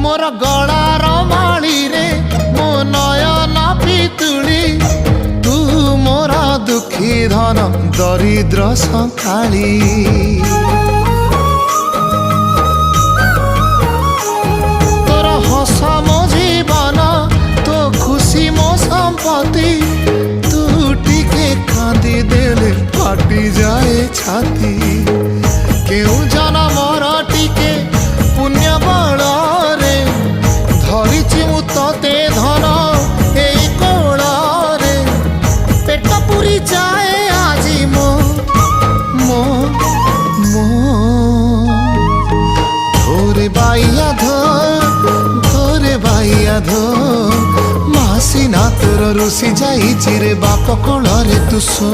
मोर गलार माली रे मो नयन पितुली तू मोर दुखी धन दरिद्र सकाली तोर हस मो जीवन तो खुशी मो संपत्ति तू टिके कांदी देले फाटी जाए छाती केउ जनमर टिके पुण्य बल रे धरिछि मु तते धन एई कोल रे पेट पुरी जाए आजी मो मो मो धोरे बाइया धोरे बाइया धो मासी ना तोर रुसी जाई रे बाप कोल रे तू सो।